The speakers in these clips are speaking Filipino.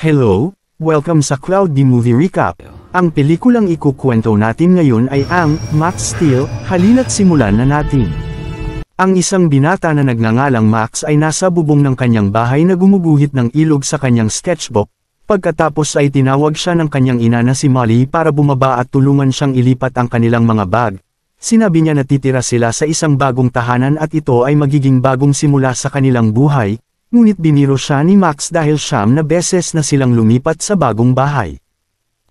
Hello, welcome sa Cloud D Movie Recap. Ang pelikulang ikukwento natin ngayon ay ang Max Steel. Halina't simulan na natin. Ang isang binata na nagngangalang Max ay nasa bubong ng kanyang bahay na gumuguhit ng ilog sa kanyang sketchbook. Pagkatapos ay tinawag siya ng kanyang ina na si Molly para bumaba at tulungan siyang ilipat ang kanilang mga bag. Sinabi niya na titira sila sa isang bagong tahanan at ito ay magiging bagong simula sa kanilang buhay. Ngunit biniro siya ni Max dahil siyam na beses na silang lumipat sa bagong bahay.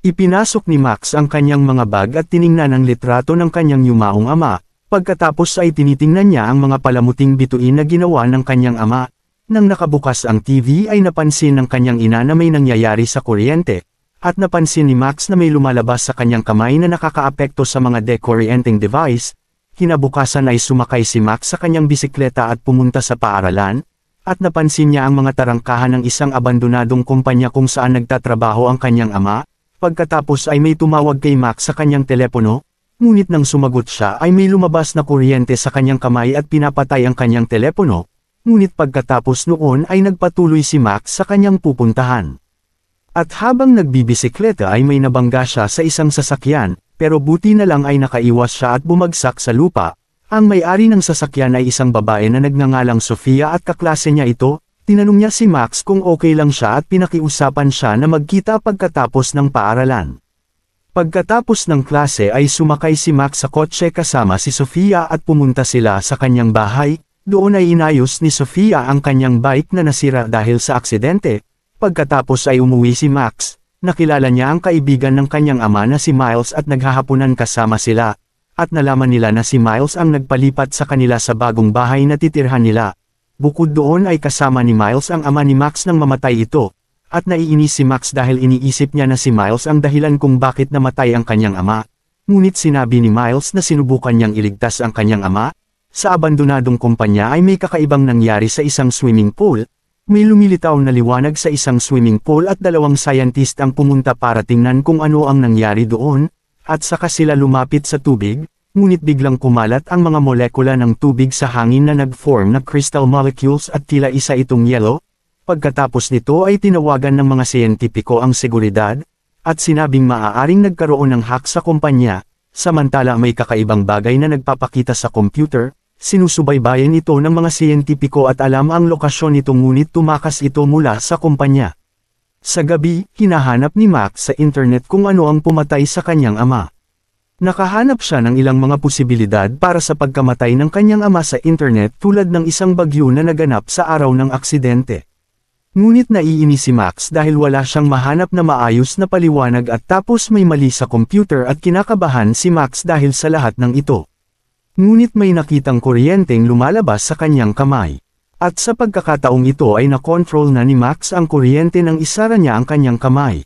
Ipinasok ni Max ang kanyang mga bag at tiningnan ang litrato ng kanyang yumaong ama, pagkatapos ay tinitingnan niya ang mga palamuting bituin na ginawa ng kanyang ama. Nang nakabukas ang TV ay napansin ng kanyang ina na may nangyayari sa kuryente, at napansin ni Max na may lumalabas sa kanyang kamay na nakakaapekto sa mga dekuryenteng device. Kinabukasan ay sumakay si Max sa kanyang bisikleta at pumunta sa paaralan. At napansin niya ang mga tarangkahan ng isang abandonadong kumpanya kung saan nagtatrabaho ang kanyang ama. Pagkatapos ay may tumawag kay Max sa kanyang telepono, ngunit nang sumagot siya ay may lumabas na kuryente sa kanyang kamay at pinapatay ang kanyang telepono. Ngunit pagkatapos noon ay nagpatuloy si Max sa kanyang pupuntahan. At habang nagbibisikleta ay may nabangga siya sa isang sasakyan, pero buti na lang ay nakaiwas siya at bumagsak sa lupa. Ang may-ari ng sasakyan ay isang babae na nagngangalang Sofia at kaklase niya ito. Tinanong niya si Max kung okay lang siya at pinakiusapan siya na magkita pagkatapos ng paaralan. Pagkatapos ng klase ay sumakay si Max sa kotse kasama si Sofia at pumunta sila sa kanyang bahay. Doon ay inayos ni Sofia ang kanyang bike na nasira dahil sa aksidente. Pagkatapos ay umuwi si Max. Nakilala niya ang kaibigan ng kanyang ama na si Miles at naghahapunan kasama sila. At nalaman nila na si Miles ang nagpalipat sa kanila sa bagong bahay na titirhan nila. Bukod doon ay kasama ni Miles ang ama ni Max nang mamatay ito. At naiinis si Max dahil iniisip niya na si Miles ang dahilan kung bakit namatay ang kanyang ama. Ngunit sinabi ni Miles na sinubukan niyang iligtas ang kanyang ama. Sa abandonadong kumpanya ay may kakaibang nangyari sa isang swimming pool. May lumilitaw na liwanag sa isang swimming pool at dalawang scientist ang pumunta para tingnan kung ano ang nangyari doon. At saka sila lumapit sa tubig, ngunit biglang kumalat ang mga molekula ng tubig sa hangin na nag-form na crystal molecules at tila isa itong yellow. Pagkatapos nito ay tinawagan ng mga siyentipiko ang seguridad, at sinabing maaaring nagkaroon ng hack sa kumpanya, samantala may kakaibang bagay na nagpapakita sa computer. Sinusubaybayan ito ng mga siyentipiko at alam ang lokasyon nito ngunit tumakas ito mula sa kumpanya. Sa gabi, hinahanap ni Max sa internet kung ano ang pumatay sa kanyang ama. Nakahanap siya ng ilang mga posibilidad para sa pagkamatay ng kanyang ama sa internet tulad ng isang bagyo na naganap sa araw ng aksidente. Ngunit naiinis si Max dahil wala siyang mahanap na maayos na paliwanag at tapos may mali sa computer at kinakabahan si Max dahil sa lahat ng ito. Ngunit may nakitang kuryenteng lumalabas sa kanyang kamay. At sa pagkakataong ito ay nakontrol na ni Max ang kuryente nang isara niya ang kanyang kamay.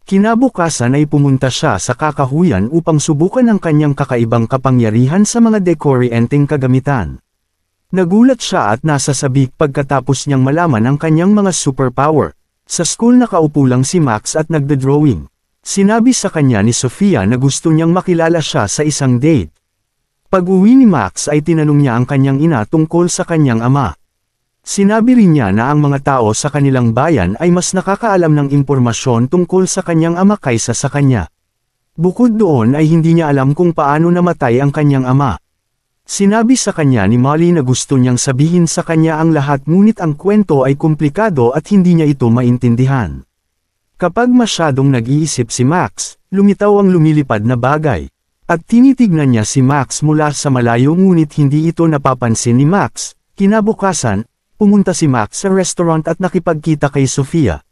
Kinabukasan ay pumunta siya sa kakahuyan upang subukan ang kanyang kakaibang kapangyarihan sa mga dekoryenteng kagamitan. Nagulat siya at nasasabik pagkatapos niyang malaman ang kanyang mga superpower. Sa school nakaupo lang si Max at nagdodrawing. Sinabi sa kanya ni Sofia na gusto niyang makilala siya sa isang date. Pag-uwi ni Max ay tinanong niya ang kanyang ina tungkol sa kanyang ama. Sinabi rin niya na ang mga tao sa kanilang bayan ay mas nakakaalam ng impormasyon tungkol sa kanyang ama kaysa sa kanya. Bukod doon ay hindi niya alam kung paano namatay ang kanyang ama. Sinabi sa kanya ni Molly na gusto niyang sabihin sa kanya ang lahat ngunit ang kwento ay komplikado at hindi niya ito maintindihan. Kapag masyadong nag-iisip si Max, lumitaw ang lumilipad na bagay. At tinitignan niya si Max mula sa malayo ngunit hindi ito napapansin ni Max. Kinabukasan, pumunta si Max sa restaurant at nakipagkita kay Sofia.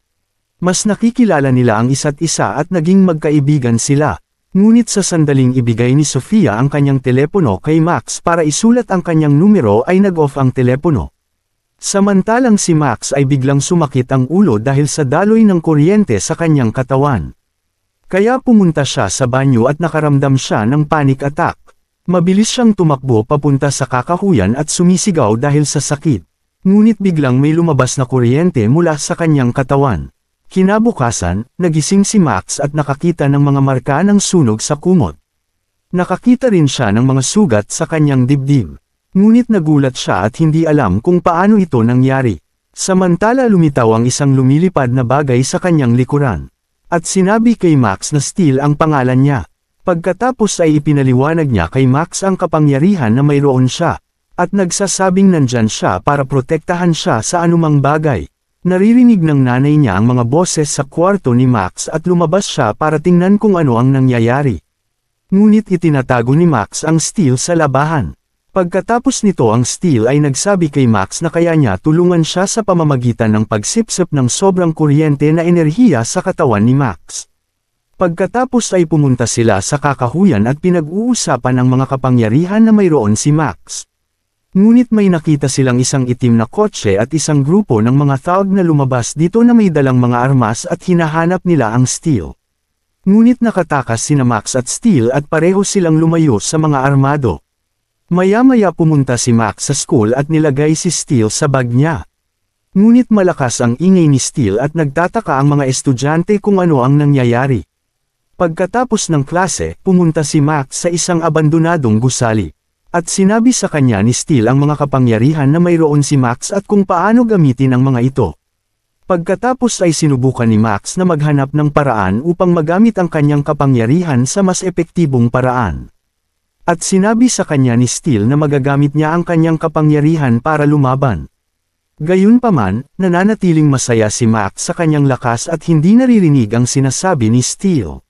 Mas nakikilala nila ang isa't isa at naging magkaibigan sila. Ngunit sa sandaling ibigay ni Sofia ang kanyang telepono kay Max para isulat ang kanyang numero ay nag-off ang telepono. Samantalang si Max ay biglang sumakit ang ulo dahil sa daloy ng kuryente sa kanyang katawan. Kaya pumunta siya sa banyo at nakaramdam siya ng panic attack. Mabilis siyang tumakbo papunta sa kakahuyan at sumisigaw dahil sa sakit. Ngunit biglang may lumabas na kuryente mula sa kanyang katawan. Kinabukasan, nagising si Max at nakakita ng mga marka ng sunog sa kumot. Nakakita rin siya ng mga sugat sa kanyang dibdib. Ngunit nagulat siya at hindi alam kung paano ito nangyari. Samantala lumitaw ang isang lumilipad na bagay sa kanyang likuran. At sinabi kay Max na Steel ang pangalan niya. Pagkatapos ay ipinaliwanag niya kay Max ang kapangyarihan na mayroon siya, at nagsasabing nandyan siya para protektahan siya sa anumang bagay. Naririnig ng nanay niya ang mga boses sa kwarto ni Max at lumabas siya para tingnan kung ano ang nangyayari. Ngunit itinatago ni Max ang Steel sa labahan. Pagkatapos nito ang Steel ay nagsabi kay Max na kaya niya tulungan siya sa pamamagitan ng pagsipsip ng sobrang kuryente na enerhiya sa katawan ni Max. Pagkatapos ay pumunta sila sa kakahuyan at pinag-uusapan ang mga kapangyarihan na mayroon si Max. Ngunit may nakita silang isang itim na kotse at isang grupo ng mga thug na lumabas dito na may dalang mga armas at hinahanap nila ang Steel. Ngunit nakatakas sina Max at Steel at pareho silang lumayo sa mga armado. Maya-maya pumunta si Max sa school at nilagay si Steel sa bag niya. Ngunit malakas ang ingay ni Steel at nagtataka ang mga estudyante kung ano ang nangyayari. Pagkatapos ng klase, pumunta si Max sa isang abandonadong gusali. At sinabi sa kanya ni Steel ang mga kapangyarihan na mayroon si Max at kung paano gamitin ang mga ito. Pagkatapos ay sinubukan ni Max na maghanap ng paraan upang magamit ang kanyang kapangyarihan sa mas epektibong paraan. At sinabi sa kanya ni Steel na magagamit niya ang kanyang kapangyarihan para lumaban. Gayunpaman, nananatiling masaya si Max sa kanyang lakas at hindi naririnig ang sinasabi ni Steel.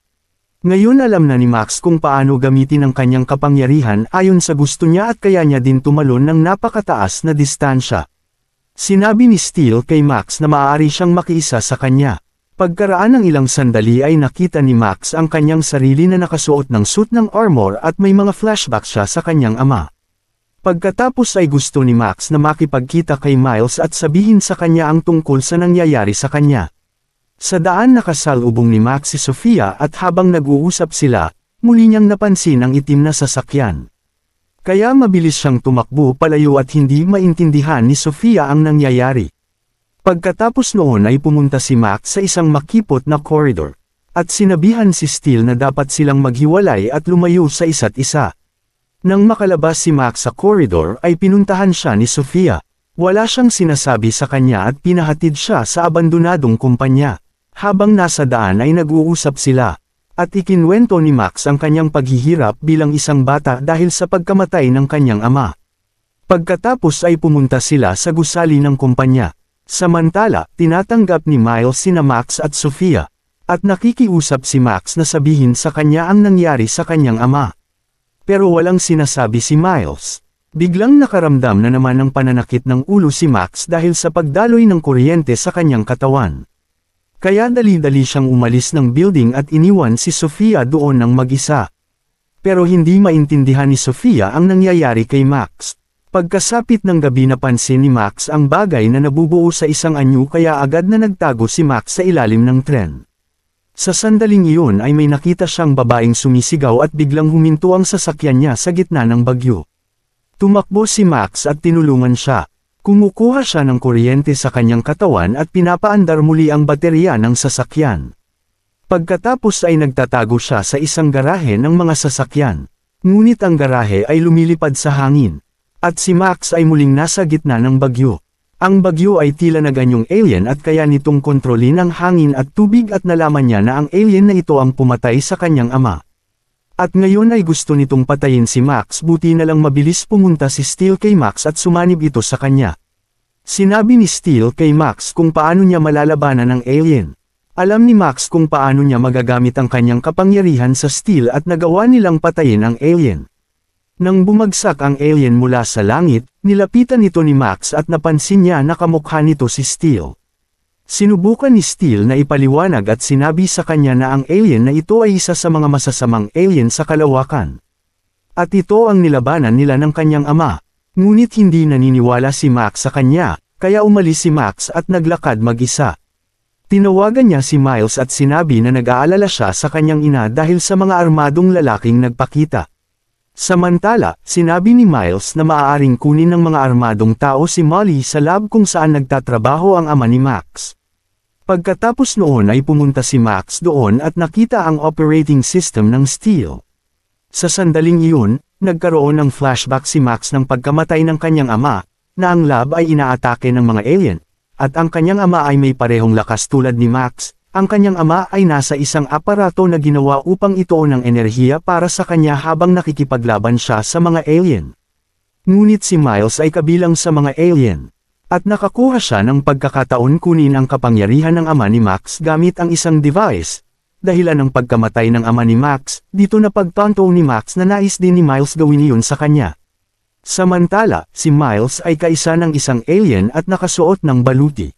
Ngayon alam na ni Max kung paano gamitin ang kanyang kapangyarihan ayon sa gusto niya at kaya niya din tumalon ng napakataas na distansya. Sinabi ni Steel kay Max na maaari siyang makiisa sa kanya. Pagkaraan ng ilang sandali ay nakita ni Max ang kanyang sarili na nakasuot ng suit ng armor at may mga flashback siya sa kanyang ama. Pagkatapos ay gusto ni Max na makipagkita kay Miles at sabihin sa kanya ang tungkol sa nangyayari sa kanya. Sa daan nakasalubong ni Max si Sofia at habang nag-uusap sila, muli niyang napansin ang itim na sasakyan. Kaya mabilis siyang tumakbo palayo at hindi maintindihan ni Sofia ang nangyayari. Pagkatapos noon ay pumunta si Max sa isang makipot na corridor. At sinabihan si Steel na dapat silang maghiwalay at lumayo sa isa't isa. Nang makalabas si Max sa corridor ay pinuntahan siya ni Sofia. Wala siyang sinasabi sa kanya at pinahatid siya sa abandonadong kumpanya. Habang nasa daan ay nag-uusap sila. At ikinwento ni Max ang kanyang paghihirap bilang isang bata dahil sa pagkamatay ng kanyang ama. Pagkatapos ay pumunta sila sa gusali ng kumpanya. Samantala, tinatanggap ni Miles sina Max at Sofia. At nakikiusap si Max na sabihin sa kanya ang nangyari sa kanyang ama. Pero walang sinasabi si Miles. Biglang nakaramdam na naman ng pananakit ng ulo si Max dahil sa pagdaloy ng kuryente sa kanyang katawan. Kaya dali-dali siyang umalis ng building at iniwan si Sofia doon ng mag-isa. Pero hindi maintindihan ni Sofia ang nangyayari kay Max. Pagkasapit ng gabi napansin ni Max ang bagay na nabubuo sa isang anyo kaya agad na nagtago si Max sa ilalim ng tren. Sa sandaling iyon ay may nakita siyang babaeng sumisigaw at biglang huminto ang sasakyan niya sa gitna ng bagyo. Tumakbo si Max at tinulungan siya. Kumukuha siya ng kuryente sa kanyang katawan at pinapaandar muli ang baterya ng sasakyan. Pagkatapos ay nagtatago siya sa isang garahe ng mga sasakyan. Ngunit ang garahe ay lumilipad sa hangin. At si Max ay muling nasa gitna ng bagyo. Ang bagyo ay tila naganyong alien at kaya nitong kontrolin ang hangin at tubig at nalaman niya na ang alien na ito ang pumatay sa kanyang ama. At ngayon ay gusto nitong patayin si Max buti na lang mabilis pumunta si Steel kay Max at sumanib ito sa kanya. Sinabi ni Steel kay Max kung paano niya malalabanan ang alien. Alam ni Max kung paano niya magagamit ang kanyang kapangyarihan sa Steel at nagawa nilang patayin ang alien. Nang bumagsak ang alien mula sa langit, nilapitan ito ni Max at napansin niya na kamukha nito si Steel. Sinubukan ni Steel na ipaliwanag at sinabi sa kanya na ang alien na ito ay isa sa mga masasamang alien sa kalawakan. At ito ang nilabanan nila ng kanyang ama. Ngunit hindi naniniwala si Max sa kanya, kaya umalis si Max at naglakad mag-isa. Tinawagan niya si Miles at sinabi na nag-aalala siya sa kanyang ina dahil sa mga armadong lalaking nagpakita. Samantala, sinabi ni Miles na maaaring kunin ng mga armadong tao si Molly sa lab kung saan nagtatrabaho ang ama ni Max. Pagkatapos noon ay pumunta si Max doon at nakita ang operating system ng Steel. Sa sandaling iyon, nagkaroon ng flashback si Max ng pagkamatay ng kanyang ama, na ang lab ay inaatake ng mga alien, at ang kanyang ama ay may parehong lakas tulad ni Max. Ang kanyang ama ay nasa isang aparato na ginawa upang ituon ng enerhiya para sa kanya habang nakikipaglaban siya sa mga alien. Ngunit si Miles ay kabilang sa mga alien. At nakakuha siya ng pagkakataon kunin ang kapangyarihan ng ama ni Max gamit ang isang device. Dahilan ng pagkamatay ng ama ni Max, dito na pagtanto ni Max na nais din ni Miles gawin iyon sa kanya. Samantala, si Miles ay kaisa ng isang alien at nakasuot ng baluti.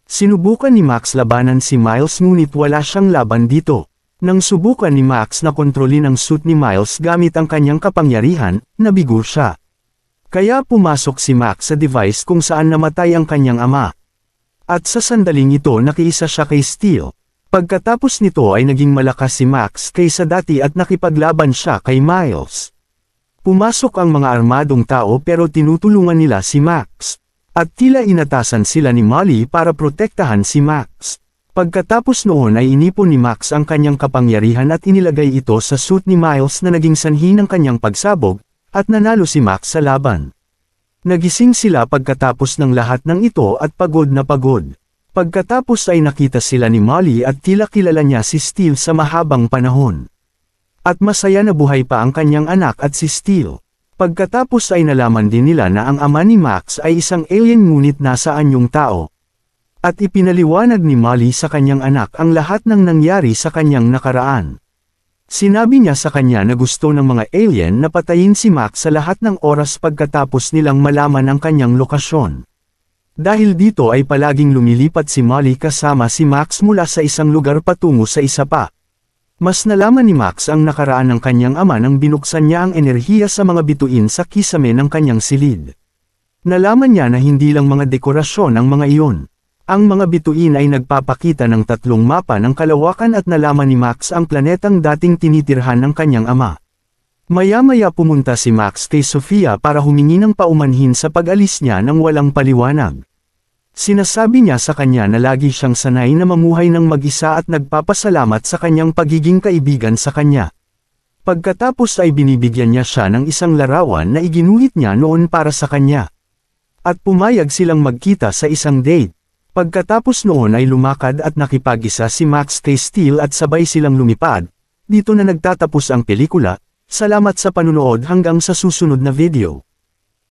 Sinubukan ni Max labanan si Miles ngunit wala siyang laban dito. Nang subukan ni Max na kontrolin ang suit ni Miles gamit ang kanyang kapangyarihan, nabigo siya. Kaya pumasok si Max sa device kung saan namatay ang kanyang ama. At sa sandaling ito nakiisa siya kay Steel. Pagkatapos nito ay naging malakas si Max kaysa dati at nakipaglaban siya kay Miles. Pumasok ang mga armadong tao pero tinutulungan nila si Max. At tila inatasan sila ni Molly para protektahan si Max. Pagkatapos noon ay inipon ni Max ang kanyang kapangyarihan at inilagay ito sa suit ni Miles na naging sanhi ng kanyang pagsabog, at nanalo si Max sa laban. Nagising sila pagkatapos ng lahat ng ito at pagod na pagod. Pagkatapos ay nakita sila ni Molly at tila kilala niya si Steel sa mahabang panahon. At masaya na buhay pa ang kanyang anak at si Steel. Pagkatapos ay nalaman din nila na ang ama ni Max ay isang alien ngunit nasa anyong tao. At ipinaliwanag ni Molly sa kanyang anak ang lahat ng nangyari sa kanyang nakaraan. Sinabi niya sa kanya na gusto ng mga alien na patayin si Max sa lahat ng oras pagkatapos nilang malaman ang kanyang lokasyon. Dahil dito ay palaging lumilipat si Molly kasama si Max mula sa isang lugar patungo sa isa pa. Mas nalaman ni Max ang nakaraan ng kanyang ama nang binuksan niya ang enerhiya sa mga bituin sa kisame ng kanyang silid. Nalaman niya na hindi lang mga dekorasyon ang mga iyon. Ang mga bituin ay nagpapakita ng 3 mapa ng kalawakan at nalaman ni Max ang planetang dating tinitirhan ng kanyang ama. Maya-maya pumunta si Max kay Sofia para humingi ng paumanhin sa pag-alis niya nang walang paliwanag. Sinasabi niya sa kanya na lagi siyang sanay na mamuhay ng mag-isa at nagpapasalamat sa kanyang pagiging kaibigan sa kanya. Pagkatapos ay binibigyan niya siya ng isang larawan na iginuhit niya noon para sa kanya. At pumayag silang magkita sa isang date. Pagkatapos noon ay lumakad at nakipag-isa si Max kay Steel at sabay silang lumipad. Dito na nagtatapos ang pelikula. Salamat sa panunood hanggang sa susunod na video.